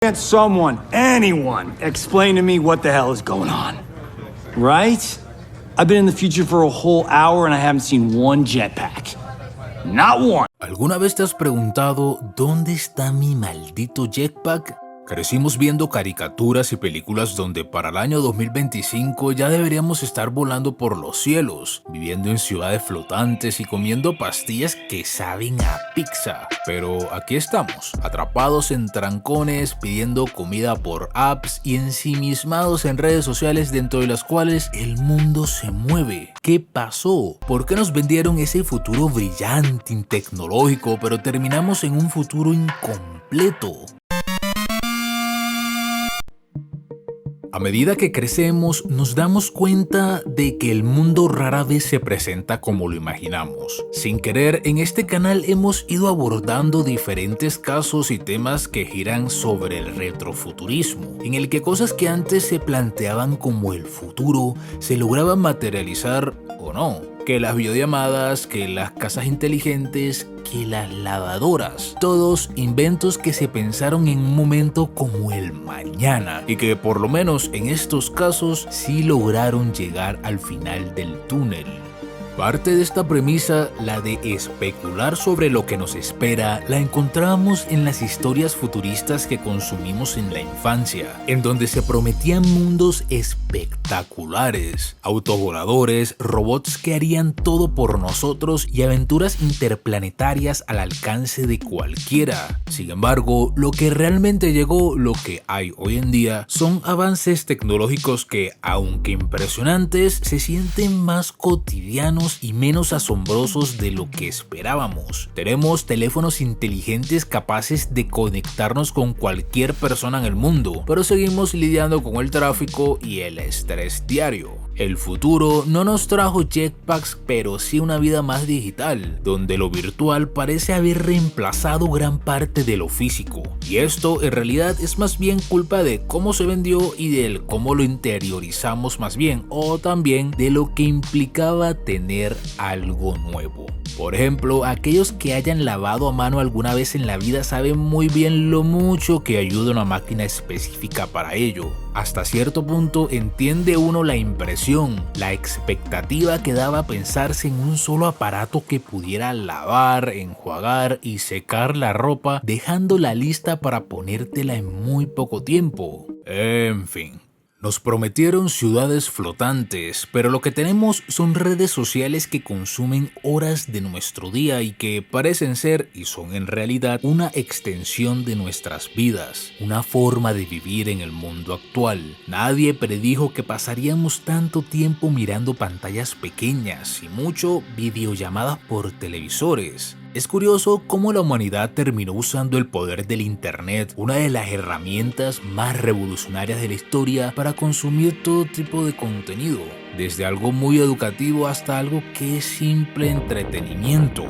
Can't someone, anyone, explain to me what the hell is going on? Right? I've been in the future for a whole hour and I haven't seen one jetpack. Not one. ¿Alguna vez te has preguntado dónde está mi maldito jetpack? Crecimos viendo caricaturas y películas donde para el año 2025 ya deberíamos estar volando por los cielos, viviendo en ciudades flotantes y comiendo pastillas que saben a pizza. Pero aquí estamos, atrapados en trancones, pidiendo comida por apps y ensimismados en redes sociales dentro de las cuales el mundo se mueve. ¿Qué pasó? ¿Por qué nos vendieron ese futuro brillante y tecnológico, pero terminamos en un futuro incompleto? A medida que crecemos, nos damos cuenta de que el mundo rara vez se presenta como lo imaginamos. Sin querer, en este canal hemos ido abordando diferentes casos y temas que giran sobre el retrofuturismo, en el que cosas que antes se planteaban como el futuro se lograban materializar o no. Que las videollamadas, que las casas inteligentes, que las lavadoras. Todos inventos que se pensaron en un momento como el mañana y que por lo menos en estos casos sí lograron llegar al final del túnel. Parte de esta premisa, la de especular sobre lo que nos espera, la encontramos en las historias futuristas que consumimos en la infancia, en donde se prometían mundos espectaculares, autos voladores, robots que harían todo por nosotros y aventuras interplanetarias al alcance de cualquiera. Sin embargo, lo que realmente llegó, lo que hay hoy en día, son avances tecnológicos que, aunque impresionantes, se sienten más cotidianos y menos asombrosos de lo que esperábamos. Tenemos teléfonos inteligentes capaces de conectarnos con cualquier persona en el mundo, pero seguimos lidiando con el tráfico y el estrés diario. El futuro no nos trajo jetpacks, pero sí una vida más digital, donde lo virtual parece haber reemplazado gran parte de lo físico. Y esto en realidad es más bien culpa de cómo se vendió y del cómo lo interiorizamos más bien, o también de lo que implicaba tener algo nuevo. Por ejemplo, aquellos que hayan lavado a mano alguna vez en la vida saben muy bien lo mucho que ayuda una máquina específica para ello. Hasta cierto punto entiende uno la impresión, la expectativa que daba pensarse en un solo aparato que pudiera lavar, enjuagar y secar la ropa, dejándola lista para ponértela en muy poco tiempo. En fin. Nos prometieron ciudades flotantes, pero lo que tenemos son redes sociales que consumen horas de nuestro día y que parecen ser, y son en realidad, una extensión de nuestras vidas, una forma de vivir en el mundo actual. Nadie predijo que pasaríamos tanto tiempo mirando pantallas pequeñas y mucho videollamadas por televisores. Es curioso cómo la humanidad terminó usando el poder del internet, una de las herramientas más revolucionarias de la historia, para consumir todo tipo de contenido, desde algo muy educativo hasta algo que es simple entretenimiento.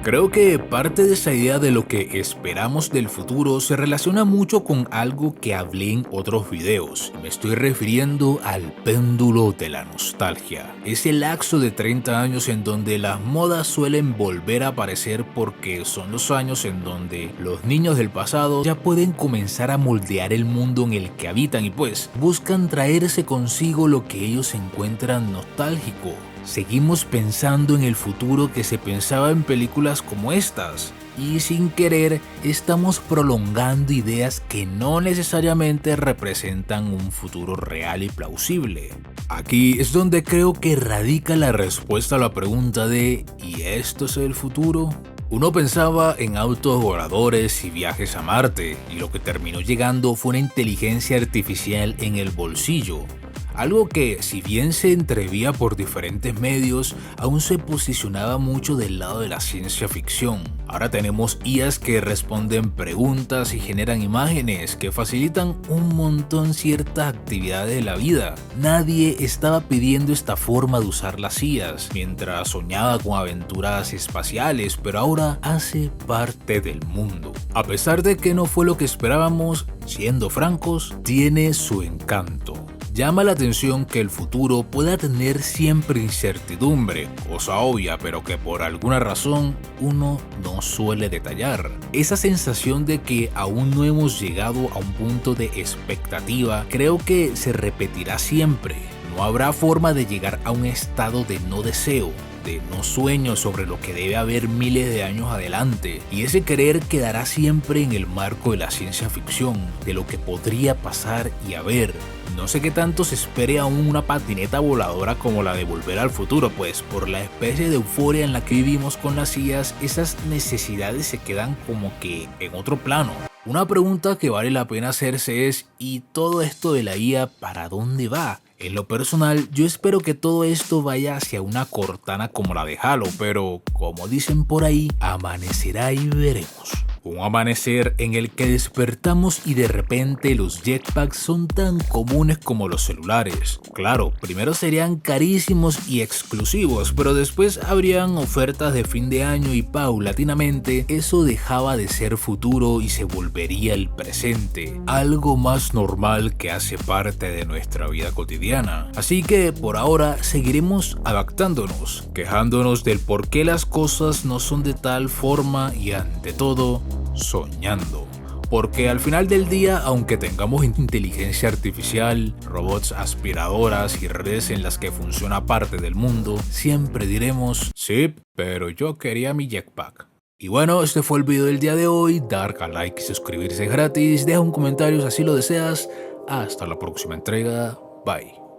Creo que parte de esa idea de lo que esperamos del futuro se relaciona mucho con algo que hablé en otros videos. Me estoy refiriendo al péndulo de la nostalgia. Ese lapso de 30 años en donde las modas suelen volver a aparecer porque son los años en donde los niños del pasado ya pueden comenzar a moldear el mundo en el que habitan y pues buscan traerse consigo lo que ellos encuentran nostálgico. Seguimos pensando en el futuro que se pensaba en películas como estas y sin querer estamos prolongando ideas que no necesariamente representan un futuro real y plausible. Aquí es donde creo que radica la respuesta a la pregunta de ¿y esto es el futuro? Uno pensaba en autos voladores y viajes a Marte y lo que terminó llegando fue una inteligencia artificial en el bolsillo. Algo que, si bien se entrevía por diferentes medios, aún se posicionaba mucho del lado de la ciencia ficción. Ahora tenemos IAs que responden preguntas y generan imágenes que facilitan un montón ciertas actividades de la vida. Nadie estaba pidiendo esta forma de usar las IAs, mientras soñaba con aventuras espaciales, pero ahora hace parte del mundo. A pesar de que no fue lo que esperábamos, siendo francos, tiene su encanto. Llama la atención que el futuro pueda tener siempre incertidumbre, cosa obvia, pero que por alguna razón uno no suele detallar. Esa sensación de que aún no hemos llegado a un punto de expectativa creo que se repetirá siempre. No habrá forma de llegar a un estado de no deseo, de no sueño sobre lo que debe haber miles de años adelante, y ese querer quedará siempre en el marco de la ciencia ficción, de lo que podría pasar y haber. No sé qué tanto se espere aún una patineta voladora como la de Volver al Futuro, pues por la especie de euforia en la que vivimos con las IAs, esas necesidades se quedan como que en otro plano. Una pregunta que vale la pena hacerse es, ¿y todo esto de la IA para dónde va? En lo personal, yo espero que todo esto vaya hacia una Cortana como la de Halo, pero como dicen por ahí, amanecerá y veremos. Un amanecer en el que despertamos y de repente los jetpacks son tan comunes como los celulares. Claro, primero serían carísimos y exclusivos, pero después habrían ofertas de fin de año y paulatinamente eso dejaba de ser futuro y se volvería el presente, algo más normal que hace parte de nuestra vida cotidiana. Así que por ahora seguiremos adaptándonos, quejándonos del por qué las cosas no son de tal forma y ante todo, soñando. Porque al final del día, aunque tengamos inteligencia artificial, robots aspiradoras y redes en las que funciona parte del mundo, siempre diremos, sí, pero yo quería mi jetpack. Y bueno, este fue el video del día de hoy. Dar a like y suscribirse es gratis. Deja un comentario si así lo deseas. Hasta la próxima entrega. Bye.